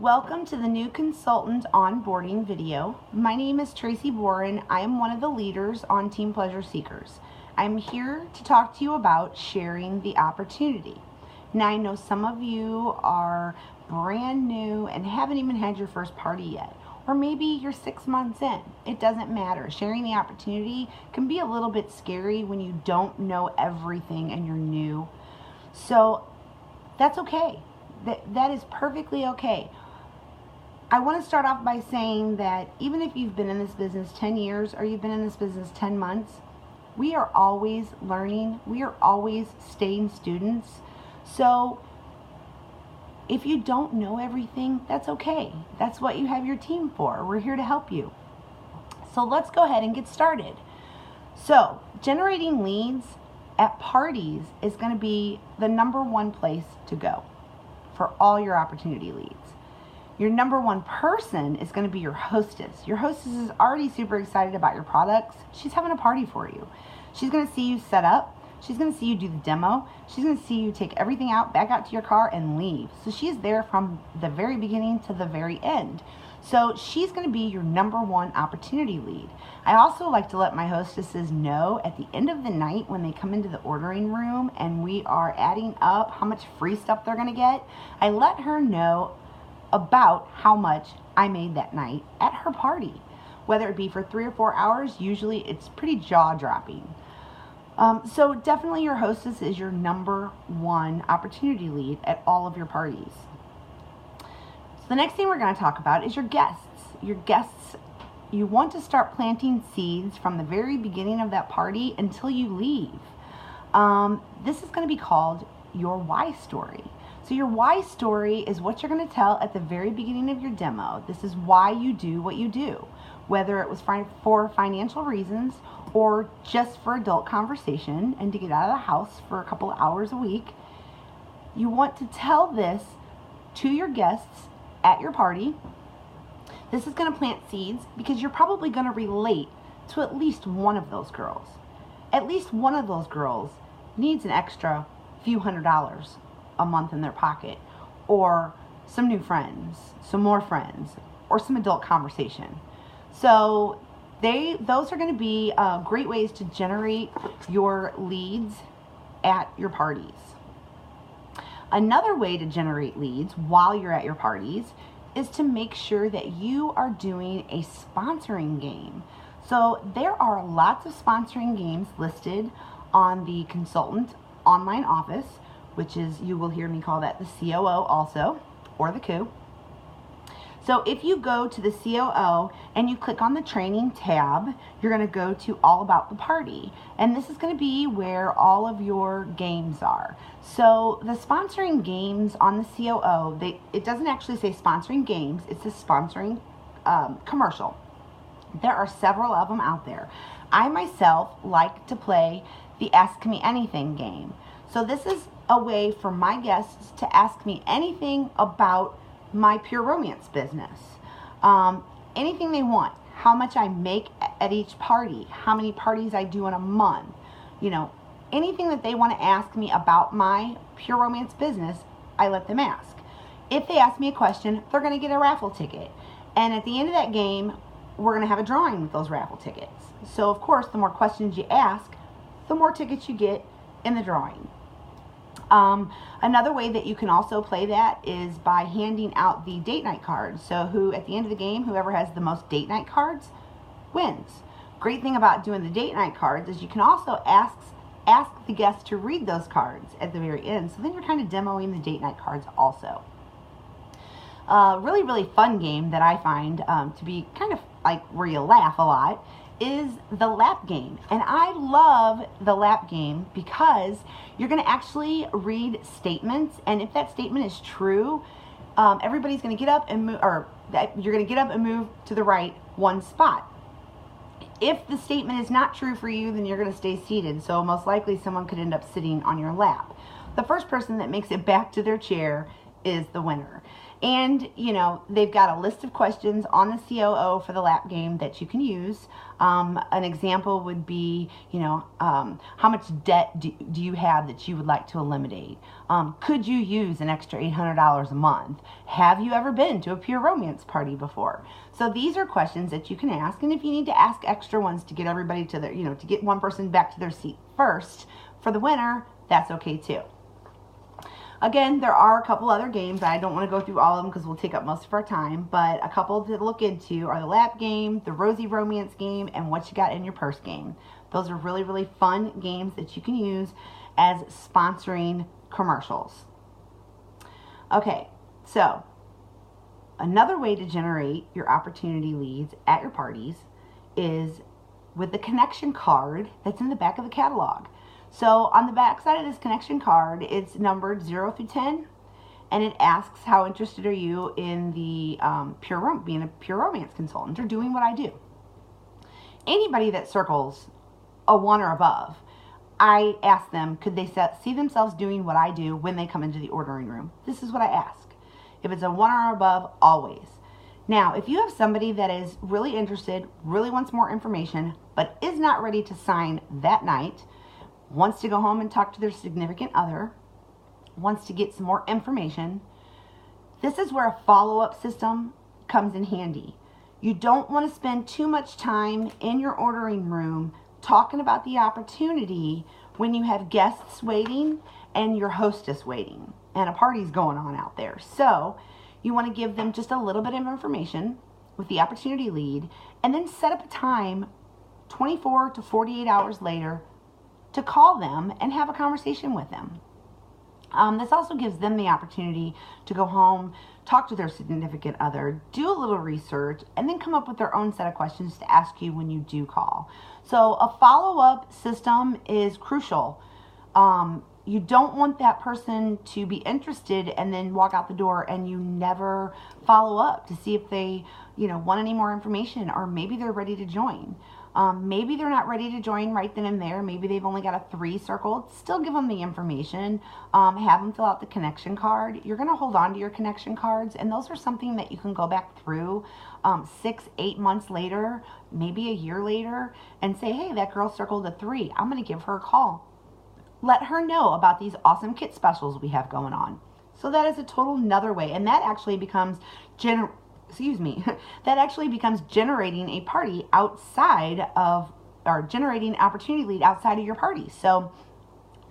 Welcome to the new consultant onboarding video. My name is Tracy Boren. I am one of the leaders on Team Pleasure Seekers. I'm here to talk to you about sharing the opportunity. Now I know some of you are brand new and haven't even had your first party yet, or maybe you're 6 months in. It doesn't matter. Sharing the opportunity can be a little bit scary when you don't know everything and you're new. So that's okay. That is perfectly okay. I want to start off by saying that even if you've been in this business 10 years or you've been in this business 10 months, we are always learning. We are always staying students. So if you don't know everything, that's okay. That's what you have your team for. We're here to help you. So let's go ahead and get started. So generating leads at parties is going to be the number one place to go for all your opportunity leads. Your number one person is going to be your hostess. Your hostess is already super excited about your products. She's having a party for you. She's going to see you set up. She's going to see you do the demo. She's going to see you take everything out, back out to your car, and leave. So she's there from the very beginning to the very end. So she's going to be your number one opportunity lead. I also like to let my hostesses know at the end of the night when they come into the ordering room and we are adding up how much free stuff they're going to get. I let her know about how much I made that night at her party. Whether it be for 3 or 4 hours, usually it's pretty jaw-dropping. So definitely your hostess is your number one opportunity lead at all of your parties. So the next thing we're going to talk about is your guests. Your guests, you want to start planting seeds from the very beginning of that party until you leave. This is going to be called your why story. So your why story is what you're going to tell at the very beginning of your demo. This is why you do what you do, whether it was for financial reasons or just for adult conversation and to get out of the house for a couple of hours a week. You want to tell this to your guests at your party. This is going to plant seeds because you're probably going to relate to at least one of those girls. At least one of those girls needs an extra few $100s a month in their pocket, or some new friends, some more friends, or some adult conversation. So those are going to be great ways to generate your leads at your parties. Another way to generate leads while you're at your parties is to make sure that you are doing a sponsoring game. So there are lots of sponsoring games listed on the consultant online office, which is, you will hear me call that the COO also, or the COO. So if you go to the COO and you click on the training tab, you're going to go to all about the party. And this is going to be where all of your games are. So the sponsoring games on the COO, it doesn't actually say sponsoring games, it's a sponsoring commercial. There are several of them out there. I myself like to play the Ask Me Anything game. So this is a way for my guests to ask me anything about my pure romance business. Anything they want, how much I make at each party, how many parties I do in a month, anything that they want to ask me about my pure romance business, I let them ask. If they ask me a question, they're going to get a raffle ticket. And at the end of that game, we're going to have a drawing with those raffle tickets. So of course, the more questions you ask, the more tickets you get in the drawing. Another way that you can also play that is by handing out the date night cards. So at the end of the game, whoever has the most date night cards wins. Great thing about doing the date night cards is you can also ask the guests to read those cards at the very end. So then you're kind of demoing the date night cards also. Really, really fun game that I find to be kind of like where you laugh a lot is the lap game. And I love the lap game because you're going to actually read statements, and if that statement is true, everybody's going to get up and move, or you're going to get up and move to the right one spot. If the statement is not true for you, then you're going to stay seated. So most likely someone could end up sitting on your lap. The first person that makes it back to their chair is the winner. And, you know, they've got a list of questions on the COO for the lap game that you can use. An example would be, you know, how much debt do you have that you would like to eliminate? Could you use an extra $800 a month? Have you ever been to a pure romance party before? So these are questions that you can ask. And if you need to ask extra ones to get everybody to their, you know, to get one person back to their seat first for the winner, that's okay too. Again, there are a couple other games. I don't want to go through all of them because we'll take up most of our time, but a couple to look into are the lap game, the rosy romance game, and what you got in your purse game. Those are really, really fun games that you can use as sponsoring commercials. Okay, so another way to generate your opportunity leads at your parties is with the connection card that's in the back of the catalog. So on the back side of this connection card, it's numbered 0 through 10, and it asks how interested are you in the being a pure romance consultant or doing what I do. Anybody that circles a 1 or above, I ask them, could they see themselves doing what I do when they come into the ordering room? This is what I ask. If it's a 1 or above, always. Now, if you have somebody that is really interested, really wants more information, but is not ready to sign that night, wants to go home and talk to their significant other, wants to get some more information, this is where a follow-up system comes in handy. You don't want to spend too much time in your ordering room talking about the opportunity when you have guests waiting and your hostess waiting and a party's going on out there. So you want to give them just a little bit of information with the opportunity lead and then set up a time 24 to 48 hours later to call them and have a conversation with them. This also gives them the opportunity to go home, talk to their significant other, do a little research, and then come up with their own set of questions to ask you when you do call. So a follow-up system is crucial. You don't want that person to be interested and then walk out the door and you never follow up to see if they, you know, want any more information, or maybe they're ready to join. Maybe they're not ready to join right then and there. Maybe they've only got a 3 circled. Still give them the information. Have them fill out the connection card. You're going to hold on to your connection cards, and those are something that you can go back through 6, 8 months later, maybe a year later, and say, hey, that girl circled a 3. I'm going to give her a call. Let her know about these awesome kit specials we have going on. So that is a total another way, and that actually becomes that actually becomes generating a party outside of, or generating opportunity lead outside of your party. So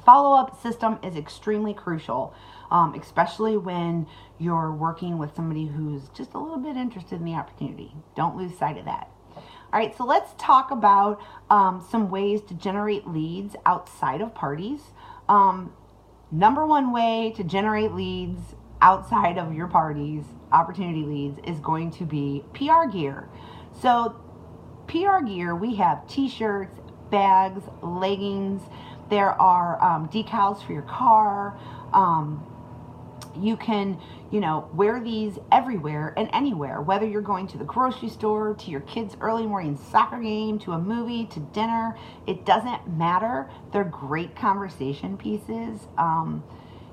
follow-up system is extremely crucial, especially when you're working with somebody who's just a little bit interested in the opportunity. Don't lose sight of that. All right, so let's talk about some ways to generate leads outside of parties. Number one way to generate leads outside of your parties, opportunity leads, is going to be PR gear. So PR gear, we have t-shirts, bags, leggings. There are decals for your car. You can, you know, wear these everywhere and anywhere, whether you're going to the grocery store, to your kids' early morning soccer game, to a movie, to dinner. It doesn't matter. They're great conversation pieces.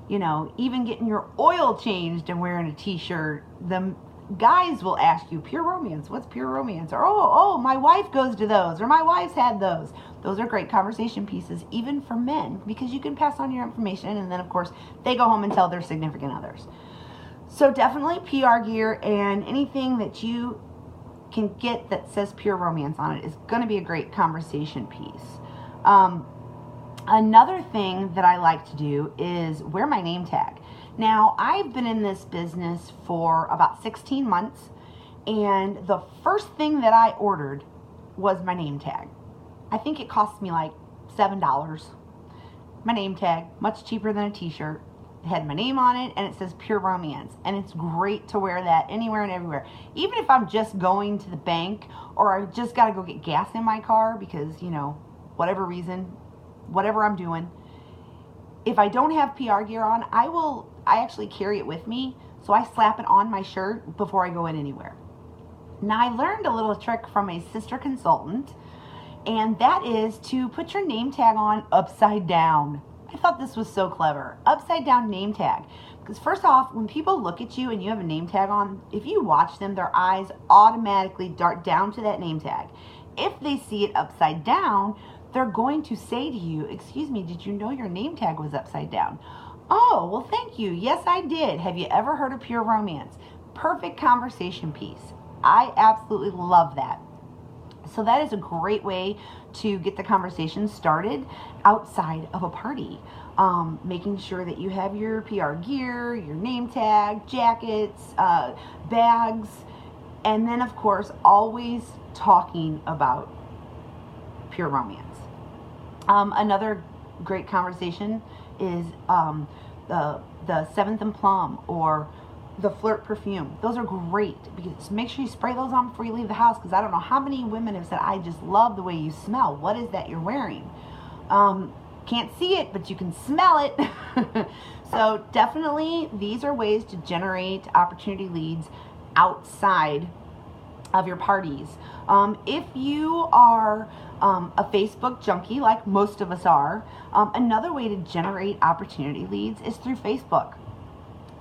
You know, even getting your oil changed and wearing a t-shirt, the guys will ask you, pure romance, what's pure romance? Or, oh, my wife goes to those, or my wife's had those. Those are great conversation pieces, even for men, because you can pass on your information, and then, of course, they go home and tell their significant others. So definitely PR gear, and anything that you can get that says pure romance on it is going to be a great conversation piece. Another thing that I like to do is wear my name tag. Now, I've been in this business for about 16 months, and the first thing that I ordered was my name tag. I think it cost me like $7. My name tag, much cheaper than a t-shirt. It had my name on it, and it says Pure Romance, and it's great to wear that anywhere and everywhere. Even if I'm just going to the bank, or I just got to go get gas in my car because, you know, whatever reason, whatever I'm doing, if I don't have PR gear on, I actually carry it with me, so I slap it on my shirt before I go in anywhere. Now, I learned a little trick from a sister consultant, and that is to put your name tag on upside down. I I thought this was so clever. Upside down name tag. Because first off, when people look at you and you have a name tag on, if you watch them, their eyes automatically dart down to that name tag. If they see it upside down, they're going to say to you, excuse me, did you know your name tag was upside down? Oh, well, thank you. Yes, I did. Have you ever heard of Pure Romance? Perfect conversation piece. I absolutely love that. So that is a great way to get the conversation started outside of a party. Making sure that you have your PR gear, your name tag, jackets, bags, and then of course always talking about Pure Romance. Another great conversation is the Seventh and Plum or the Flirt perfume. Those are great because make sure you spray those on before you leave the house, because I don't know how many women have said, I just love the way you smell. What is that you're wearing? Can't see it, but you can smell it. So definitely these are ways to generate opportunity leads outside of your parties. If you are a Facebook junkie, like most of us are, another way to generate opportunity leads is through Facebook.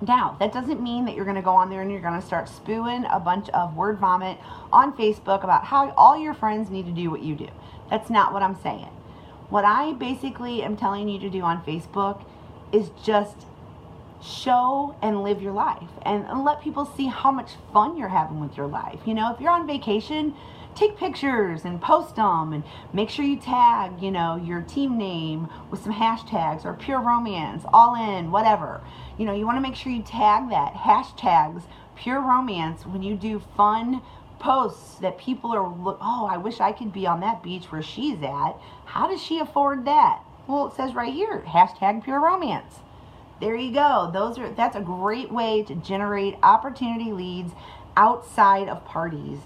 Now, that doesn't mean that you're going to go on there and you're going to start spewing a bunch of word vomit on Facebook about how all your friends need to do what you do. That's not what I'm saying. What I basically am telling you to do on Facebook is just show and live your life and let people see how much fun you're having with your life. You know, if you're on vacation, take pictures and post them and make sure you tag, you know, your team name with some hashtags or Pure Romance, all in, whatever. You know, you want to make sure you tag that, hashtags Pure Romance when you do fun posts that people are, oh, I wish I could be on that beach where she's at. How does she afford that? Well, it says right here, hashtag Pure Romance. There you go. That's a great way to generate opportunity leads outside of parties,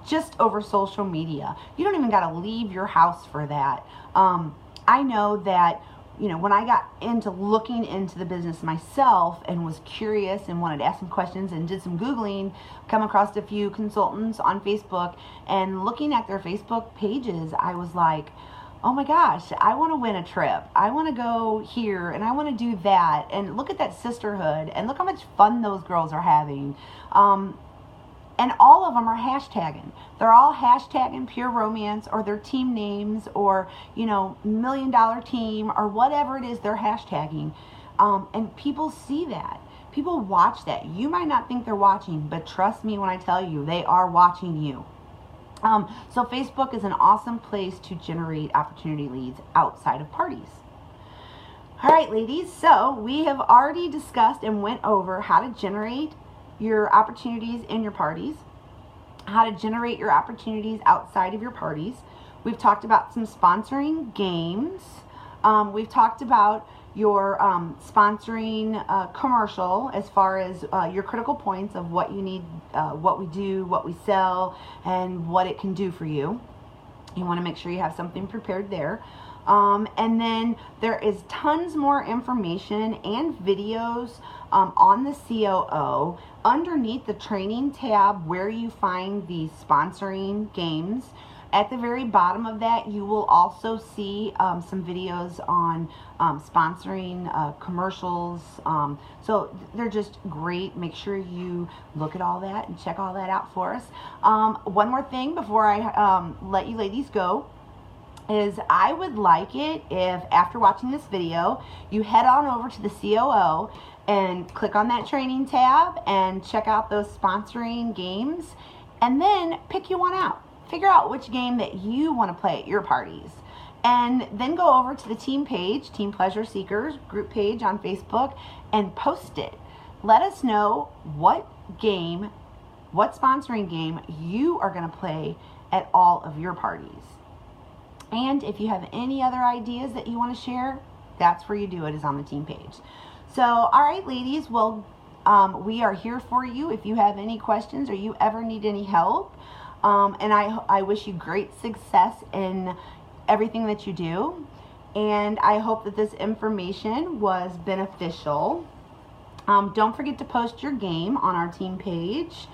just over social media. You don't even got to leave your house for that. I know that, you know, when I got into looking into the business myself and was curious and wanted to ask some questions and did some Googling, come across a few consultants on Facebook, and looking at their Facebook pages, I was like, oh my gosh, I want to win a trip. I want to go here and I want to do that. And look at that sisterhood and look how much fun those girls are having. And all of them are hashtagging. They're all hashtagging Pure Romance or their team names or, you know, $1 Million Team or whatever it is they're hashtagging. And people see that. People watch that. You might not think they're watching, but trust me when I tell you, they are watching you. So Facebook is an awesome place to generate opportunity leads outside of parties. All right, ladies, so we have already discussed and went over how to generate your opportunities in your parties, how to generate your opportunities outside of your parties. We've talked about some sponsoring games. We've talked about your sponsoring commercial as far as your critical points of what you need, what we do, what we sell, and what it can do for you. You want to make sure you have something prepared there. And then there is tons more information and videos on the COO underneath the training tab where you find the sponsoring games. At the very bottom of that, you will also see some videos on sponsoring commercials. So they're just great. Make sure you look at all that and check all that out for us. One more thing before I let you ladies go is I would like it if after watching this video, you head on over to the COO and click on that training tab and check out those sponsoring games and then pick you one out. Figure out which game that you want to play at your parties. And then go over to the team page, Team Pleasure Seekers group page on Facebook, and post it. Let us know what game, what sponsoring game you are going to play at all of your parties. And if you have any other ideas that you want to share, that's where you do it, is on the team page. So, all right, ladies, well, we are here for you if you have any questions or you ever need any help. And I wish you great success in everything that you do. And I hope that this information was beneficial. Don't forget to post your game on our team page.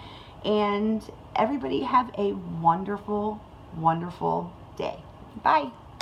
And everybody have a wonderful, wonderful day. Bye.